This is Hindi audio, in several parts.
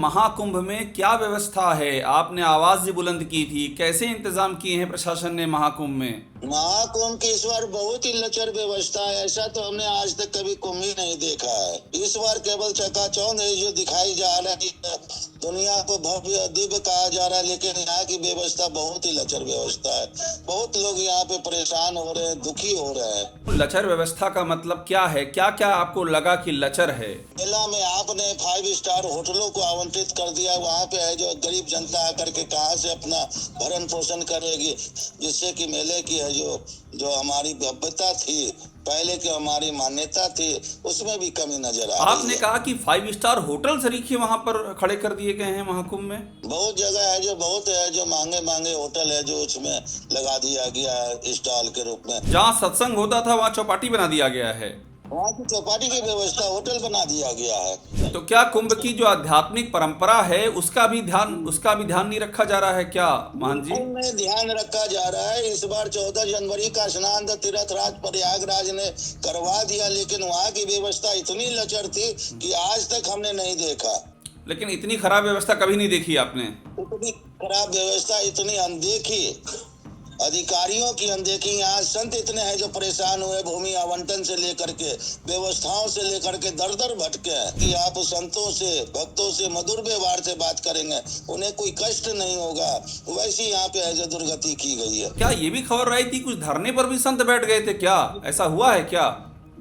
महाकुंभ में क्या व्यवस्था है? आपने आवाज भी बुलंद की थी, कैसे इंतजाम किए हैं प्रशासन ने महाकुंभ में? महाकुंभ की इस बार बहुत ही लचर व्यवस्था है। ऐसा तो हमने आज तक कभी कुंभ ही नहीं देखा है। इस बार केवल चकाचौंध है जो दिखाई जा रहा है। दुनिया को भव्य दिव्य कहा जा रहा है, लेकिन यहाँ की व्यवस्था बहुत ही लचर व्यवस्था है। बहुत लोग यहाँ पे परेशान हो रहे हैं, दुखी हो रहे हैं। लचर व्यवस्था का मतलब क्या है? क्या क्या आपको लगा कि लचर है? मेला में आपने 5 स्टार होटलों को आवंटित कर दिया। वहाँ पे है जो गरीब जनता आकर के कहाँ से अपना भरण पोषण करेगी, जिससे कि मेले की है जो जो हमारी भव्यता थी, पहले की हमारी मान्यता थी, उसमें भी कमी नजर आ रही आपने है। कहा कि 5 स्टार होटल सरीखे वहां पर खड़े कर दिए गए हैं महाकुंभ में। बहुत जगह है जो बहुत है जो महंगे महंगे होटल है जो उसमें लगा दिया गया है स्टॉल के रूप में। जहां सत्संग होता था वहां चौपाटी बना दिया गया है। वहाँ की चौपाटी की व्यवस्था होटल बना दिया गया है। तो क्या कुंभ की जो आध्यात्मिक परंपरा है उसका भी ध्यान नहीं रखा जा रहा है क्या महंत जी? में ध्यान रखा जा रहा है। इस बार 14 जनवरी का स्नान तो तीर्थराज प्रयागराज ने करवा दिया, लेकिन वहाँ की व्यवस्था इतनी लचर थी कि आज तक हमने नहीं देखा। लेकिन इतनी खराब व्यवस्था कभी नहीं देखी आपने। इतनी खराब व्यवस्था, इतनी अनदेखी, अधिकारियों की अनदेखी। यहाँ संत इतने हैं जो परेशान हुए, भूमि आवंटन से लेकर के व्यवस्थाओं से लेकर के दर दर भटके हैं कि आप संतों से भक्तों से मधुर व्यवहार से बात करेंगे, उन्हें कोई कष्ट नहीं होगा। वैसी यहाँ पे है जो दुर्गति की गई है। क्या ये भी खबर आई थी कुछ धरने पर भी संत बैठ गए थे? क्या ऐसा हुआ है क्या?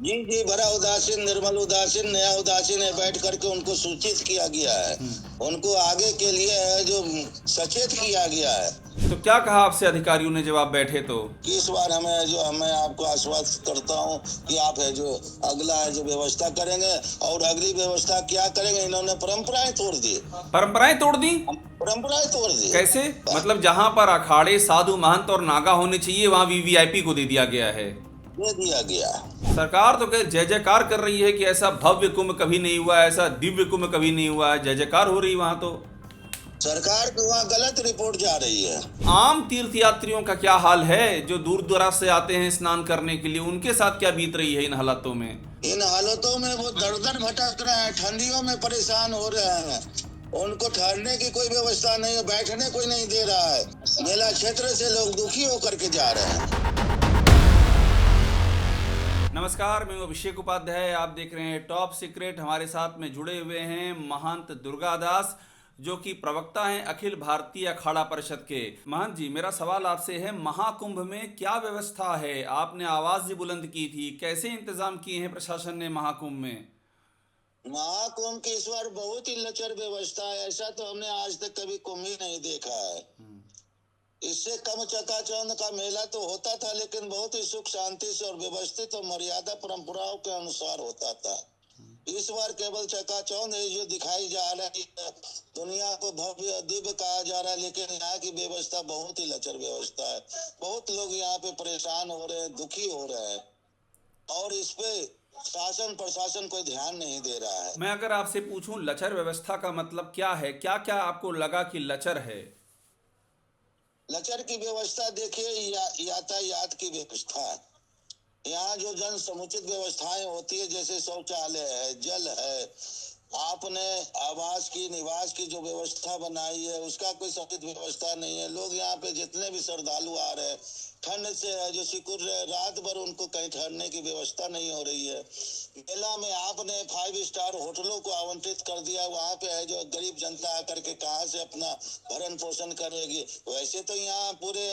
जी जी, बड़ा उदासीन, निर्मल उदासीन, नया उदासीन है, बैठ करके उनको सूचित किया गया है। उनको आगे के लिए है जो सचेत किया गया है। तो क्या कहा आपसे अधिकारियों ने जब आप बैठे तो? कि इस बार मैं आपको आश्वस्त करता हूँ कि आप है जो अगला है जो व्यवस्था करेंगे, और अगली व्यवस्था क्या करेंगे। इन्होंने परंपराएं तोड़ दी। परंपराएं तोड़ दी? परंपराएं तोड़ दी कैसे? मतलब जहां पर अखाड़े साधु महंत और नागा होने चाहिए वहां वीवीआईपी को दे दिया गया है। दे दिया गया। सरकार तो कह जय जयकार कर रही है कि ऐसा भव्य कुंभ कभी नहीं हुआ, ऐसा दिव्य कुंभ कभी नहीं हुआ है, जय जयकार हो रही वहां तो। सरकार की वहाँ गलत रिपोर्ट जा रही है। आम तीर्थ यात्रियों का क्या हाल है जो दूर दराज से आते हैं स्नान करने के लिए? उनके साथ क्या बीत रही है इन हालातों में? इन हालतों में वो दर दर भटक रहे हैं, ठंडियों में परेशान हो रहे हैं। उनको ठहरने की कोई व्यवस्था नहीं है, बैठने कोई नहीं दे रहा है। मेला क्षेत्र से लोग दुखी होकर के जा रहे हैं। नमस्कार, मैं अभिषेक उपाध्याय, आप देख रहे हैं टॉप सीक्रेट। हमारे साथ में जुड़े हुए हैं महंत दुर्गादास, जो कि प्रवक्ता हैं अखिल भारतीय अखाड़ा परिषद के। महंत जी, मेरा सवाल आपसे है, महाकुंभ में क्या व्यवस्था है? आपने आवाज भी बुलंद की थी, कैसे इंतजाम किए हैं प्रशासन ने महाकुंभ में? महाकुंभ की इस बार बहुत ही लचर व्यवस्था है। ऐसा तो हमने आज तक कभी कुंभ ही नहीं देखा है। इससे कम चकाचौंध का मेला तो होता था, लेकिन बहुत ही सुख शांति से और व्यवस्थित और मर्यादा परंपराओं के अनुसार होता था। इस बार केवल चकाचौंध है जो दिखाई जा रहा है। दुनिया को भव्य दिव्य कहा जा रहा है, लेकिन यहाँ की व्यवस्था बहुत ही लचर व्यवस्था है। बहुत लोग यहाँ पे परेशान हो रहे हैं, दुखी हो रहे हैं, और इस पे शासन प्रशासन कोई ध्यान नहीं दे रहा है। मैं अगर आपसे पूछूं लचर व्यवस्था का मतलब क्या है, क्या क्या आपको लगा कि लचर है? लचर की व्यवस्था देखिए, यातायात की व्यवस्था। यहाँ जो जन समुचित व्यवस्थाएं होती है, जैसे शौचालय है, जल है, आपने आवास की निवास की जो व्यवस्था बनाई है, उसका कोई समुचित व्यवस्था नहीं है। लोग यहाँ पे जितने भी श्रद्धालु आ रहे हैं, ठंड से है जो सिकुड़ रहे, रात भर उनको कहीं ठहरने की व्यवस्था नहीं हो रही है। मेला में आपने 5 स्टार होटलों को आवंटित कर दिया। वहाँ पे है जो गरीब जनता आकर के कहाँ से अपना भरण पोषण करेगी। वैसे तो यहाँ पूरे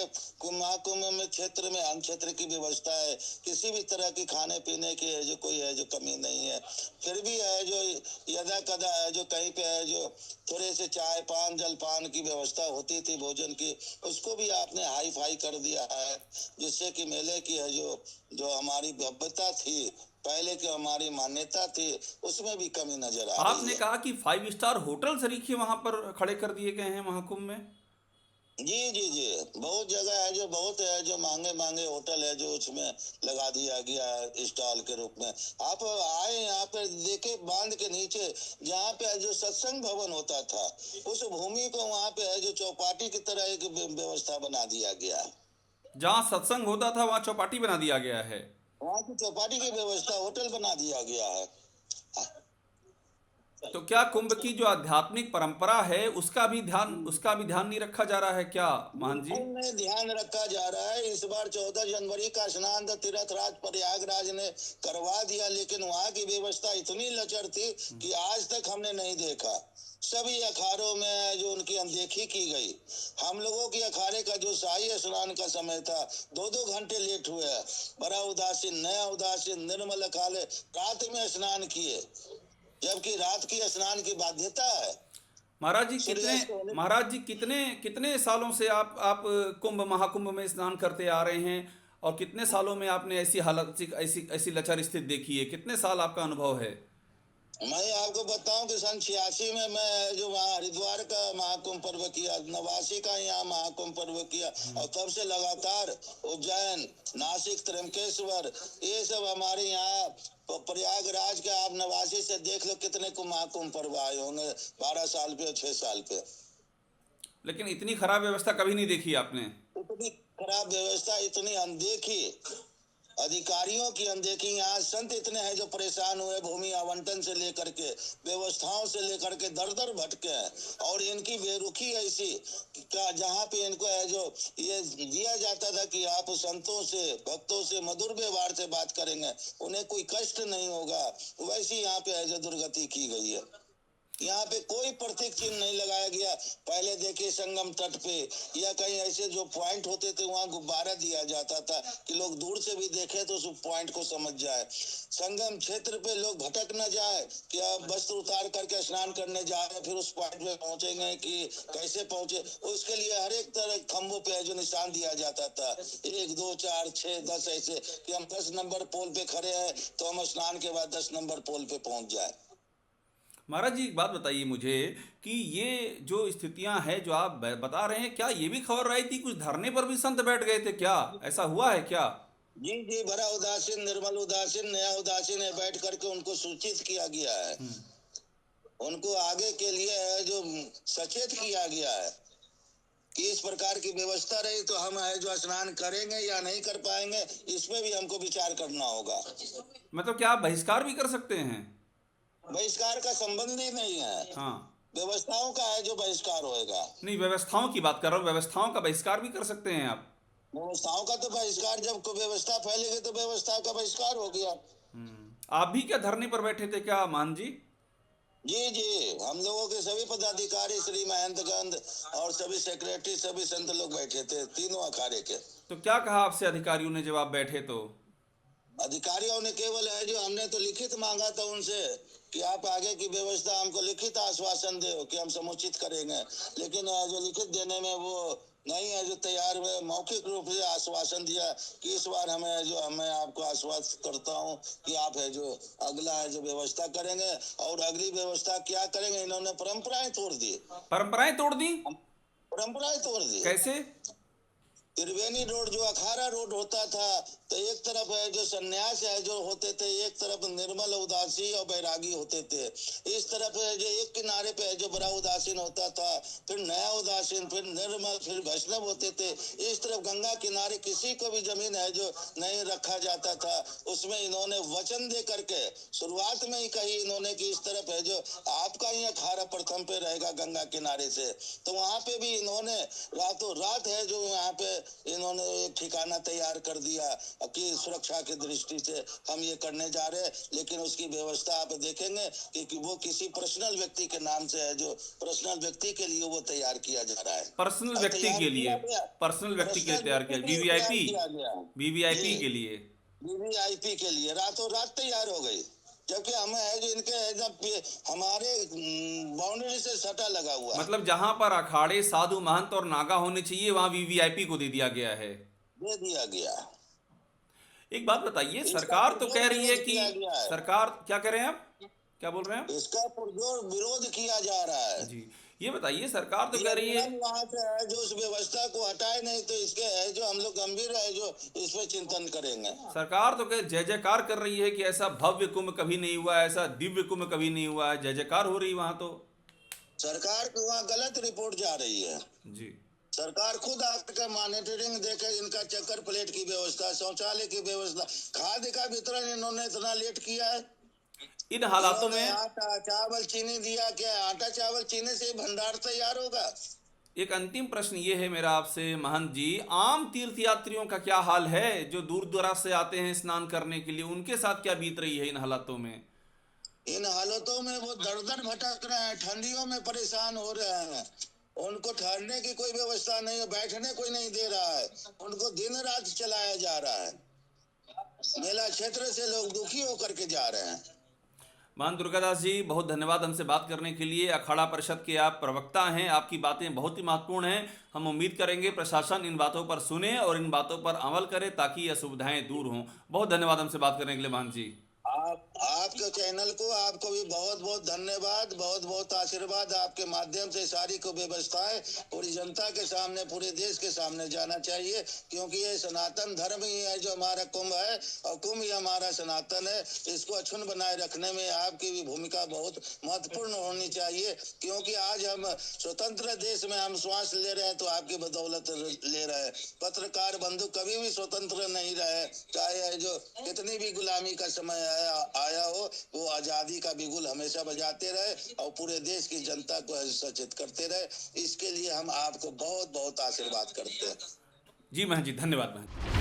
महाकुंभ में क्षेत्र में अन्य क्षेत्र की व्यवस्था है, किसी भी तरह की खाने पीने की है जो कोई है जो कमी नहीं है। फिर भी है जो यदा कदा है जो कहीं पे है जो थोड़े से चाय पान जलपान की व्यवस्था होती थी भोजन की, उसको भी आपने हाई फाई कर दिया है, जिससे कि मेले की है जो हमारी भव्यता थी, पहले की हमारी मान्यता थी, उसमें भी कमी नजर आ रही आपने है। कहा कि 5 स्टार होटल सरीखे वहां पर खड़े कर दिए गए हैं महाकुंभ में। जी जी जी, बहुत जगह है जो बहुत है जो महंगे महंगे होटल है जो उसमें लगा दिया गया है स्टॉल के रूप में। आप आए यहाँ पे देखे, बांध के नीचे जहाँ पे जो सत्संग भवन होता था, उस भूमि को वहाँ पे है जो चौपाटी की तरह एक व्यवस्था बना दिया गया है। जहां सत्संग होता था वहां चौपाटी बना दिया गया है। वहाँ की चौपाटी की व्यवस्था होटल बना दिया गया है। तो क्या कुंभ की जो आध्यात्मिक परंपरा है उसका भी ध्यान नहीं रखा जा रहा है क्या महान जी? बिल्कुल नहीं ध्यान रखा जा रहा है। इस बार 14 जनवरी का स्नान तो तीर्थराज प्रयागराज ने करवा दिया, लेकिन वहां की व्यवस्था इतनी लचर थी कि आज तक हमने नहीं देखा। सभी अखाड़ों में जो उनकी अनदेखी की गई। हम लोगों की अखाड़े का जो शाही स्नान का समय था 2-2 घंटे लेट हुए। बड़ा उदासीन, नया उदासीन, निर्मल अखाड़े रात में स्नान किए, जबकि रात की स्नान की बाध्यता है। सूर्यास्त होने महाराज जी कितने कितने सालों से आप कुंभ महाकुंभ में स्नान करते आ रहे हैं, और कितने सालों में आपने ऐसी हालत ऐसी ऐसी लचर स्थिति देखी है? कितने साल आपका अनुभव है? मैं आपको बताऊं कि सन 86 में मैं जो वहाँ हरिद्वार का महाकुंभ पर्व किया, 89 का यहाँ महाकुंभ पर्व किया, और तब से लगातार उज्जैन, नासिक, त्र्यंबकेश्वर, ये सब हमारे यहाँ प्रयागराज के आप 89 से देख लो कितने को महाकुंभ पर्व आए होंगे, 12 साल पे, 6 साल पे। लेकिन इतनी खराब व्यवस्था कभी नहीं देखी आपने? इतनी खराब व्यवस्था, इतनी अनदेखी, अधिकारियों की अनदेखी। यहाँ संत इतने हैं जो परेशान हुए, भूमि आवंटन से लेकर के, व्यवस्थाओं से लेकर के दर दर भटके हैं। और इनकी बेरुखी ऐसी का जहाँ पे इनको है जो ये दिया जाता था कि आप संतों से, भक्तों से मधुर व्यवहार से बात करेंगे, उन्हें कोई कष्ट नहीं होगा, वैसी यहाँ पे है जो दुर्गति की गई है। यहाँ पे कोई प्रतीक चिन्ह नहीं लगाया गया। पहले देखिए संगम तट पे या कहीं ऐसे जो पॉइंट होते थे वहां गुब्बारा दिया जाता था कि लोग दूर से भी देखे तो उस पॉइंट को समझ जाए। संगम क्षेत्र पे लोग भटक न जाए कि आप वस्त्र उतार करके स्नान करने जा रहे हैं, फिर उस पॉइंट पे पहुंचेंगे कि कैसे पहुंचे, उसके लिए हर एक तरह खंभों पे जो निशान दिया जाता था, 1 2 4 6 10 ऐसे कि हम 10 नंबर पोल पे खड़े हैं तो हम स्नान के बाद 10 नंबर पोल पे पहुंच जाए। महाराज जी एक बात बताइए मुझे कि ये जो स्थितियां हैं जो आप बता रहे हैं, क्या ये भी खबर आई थी कुछ धरने पर भी संत बैठ गए थे? क्या ऐसा हुआ है क्या? जी जी, बड़ा उदासीन, निर्मल उदासीन, नया उदासीन है, बैठ करके उनको सूचित किया गया है, उनको आगे के लिए है जो सचेत किया गया है कि इस प्रकार की व्यवस्था रही तो हम है जो स्नान करेंगे या नहीं कर पाएंगे, इसमें भी हमको विचार करना होगा। मतलब क्या आप बहिष्कार भी कर सकते हैं? बहिष्कार का संबंध ही नहीं है, हाँ। व्यवस्थाओं का है जो बहिष्कार होएगा। नहीं, व्यवस्थाओं की बात कर रहा हूँ, व्यवस्थाओं का बहिष्कार भी कर सकते हैं आप? व्यवस्थाओं का तो बहिष्कार, जब कोई व्यवस्था फैलेगी तो व्यवस्था का बहिष्कार हो गया। आप भी क्या धरने पर बैठे थे क्या मान जी? जी जी, हम लोगों के सभी पदाधिकारी, श्री महंतगंध और सभी सेक्रेटरी, सभी संत लोग बैठे थे, तीनों अखाड़े के। तो क्या कहा आपसे अधिकारियों ने जब आप बैठे तो? अधिकारियों ने केवल है जो, हमने तो लिखित मांगा था उनसे कि आप आगे की व्यवस्था हमको लिखित आश्वासन दो कि हम समुचित करेंगे, लेकिन जो लिखित देने में वो नहीं है जो तैयार हुए। मौखिक रूप से आश्वासन दिया कि इस बार हमें जो, मैं आपको आश्वस्त करता हूं कि आप है जो अगला है जो व्यवस्था करेंगे, और अगली व्यवस्था क्या करेंगे, इन्होंने परंपराएं तोड़ दी। परंपराएं तोड़ दी? परंपराएं तोड़ दी। कैसे? त्रिवेणी रोड जो अखाड़ा रोड होता था, तो एक तरफ है जो सन्यास है जो होते थे, एक तरफ निर्मल उदासी और बैरागी होते थे। इस तरफ है जो एक किनारे पे है जो बड़ा उदासीन होता था, फिर नया उदासीन, फिर निर्मल, फिर वैष्णव होते थे। इस तरफ गंगा किनारे किसी को भी जमीन है जो नहीं रखा जाता था। उसमें इन्होंने वचन दे करके शुरुआत में ही कही इन्होंने कि इस तरफ है जो आपका ही अखाड़ा प्रथम पे रहेगा गंगा किनारे से। तो वहां पे भी इन्होंने रातों रात है जो यहाँ पे इन्होंने एक ठिकाना तैयार कर दिया कि सुरक्षा की दृष्टि से हम ये करने जा रहे हैं, लेकिन उसकी व्यवस्था आप देखेंगे कि वो किसी पर्सनल व्यक्ति के नाम से है जो पर्सनल व्यक्ति के लिए वो तैयार किया जा रहा है। पर्सनल व्यक्ति के लिए? पर्सनल व्यक्ति के लिए तैयार किया? वीवीआईपी? वीवीआईपी के लिए? वीवीआईपी के लिए रातों रात तैयार हो गई, जबकि हमें है जो इनके हमारे बाउंड्री से सटा लगा हुआ है। मतलब जहां पर अखाड़े, साधु, महंत और नागा होने चाहिए वहां वीवीआईपी को दे दिया गया है? दे दिया गया। एक बात बताइए, इसका सरकार तो पुरजोर कह रही है विरोध कि किया गया है। सरकार क्या कह रहे हैं आप? क्या बोल रहे हैं आप? इसका पुरजोर विरोध किया जा रहा है। जी, ये बताइए, सरकार तो कह रही है वहां से है जो उस व्यवस्था को हटाए नहीं तो इसके है जो हम लोग गंभीर है जो इस पर चिंतन करेंगे। सरकार तो कह जय जयकार कर रही है कि ऐसा भव्य कुंभ कभी नहीं हुआ, ऐसा दिव्य कुंभ कभी नहीं हुआ है, जय जयकार हो रही वहां तो। सरकार को वहाँ गलत रिपोर्ट जा रही है। जी, सरकार खुद आकर मॉनिटरिंग देकर इनका चक्कर प्लेट की व्यवस्था, शौचालय की व्यवस्था, खाद्य का वितरण इन्होंने इतना लेट किया है। इन हालातों इन्होंने में आटा चावल चीनी दिया, क्या आटा चावल चीनी से ही भंडार तैयार होगा? एक अंतिम प्रश्न ये है मेरा आपसे महंत जी, आम तीर्थ यात्रियों का क्या हाल है जो दूर दराज से आते हैं स्नान करने के लिए, उनके साथ क्या बीत रही है इन हालातों में? इन हालतों में वो दर दर भटक रहे हैं, ठंडियों में परेशान हो रहे हैं। उनको ठहरने की कोई व्यवस्था नहीं है, बैठने कोई नहीं दे रहा है, उनको दिन रात चलाया जा रहा है। मेला क्षेत्र से लोग दुखी होकर के जा रहे हैं। महंत दुर्गादास जी, बहुत धन्यवाद हमसे बात करने के लिए। अखाड़ा परिषद के आप प्रवक्ता हैं, आपकी बातें बहुत ही महत्वपूर्ण हैं। हम उम्मीद करेंगे प्रशासन इन बातों पर सुने और इन बातों पर अमल करे ताकि यह सुविधाएं दूर हों। बहुत धन्यवाद हमसे बात करने के लिए महंत जी। आपके चैनल को, आपको भी बहुत बहुत धन्यवाद, बहुत बहुत आशीर्वाद। आपके माध्यम से सारी को व्यवस्थाएं पूरी जनता के सामने, पूरे देश के सामने जाना चाहिए, क्योंकि ये सनातन धर्म ही है जो हमारा कुंभ है, और कुंभ ही हमारा सनातन है। इसको अक्षुण्ण बनाए रखने में आपकी भी भूमिका बहुत महत्वपूर्ण होनी चाहिए, क्योंकि आज हम स्वतंत्र देश में हम श्वास ले रहे हैं तो आपकी बदौलत ले रहे हैं। पत्रकार बंधु कभी भी स्वतंत्र नहीं रहे, चाहे जो कितनी भी गुलामी का समय आया हो, वो आजादी का बिगुल हमेशा बजाते रहे और पूरे देश की जनता को सचेत करते रहे। इसके लिए हम आपको बहुत बहुत आशीर्वाद करते हैं। जी महंत जी, धन्यवाद महंत।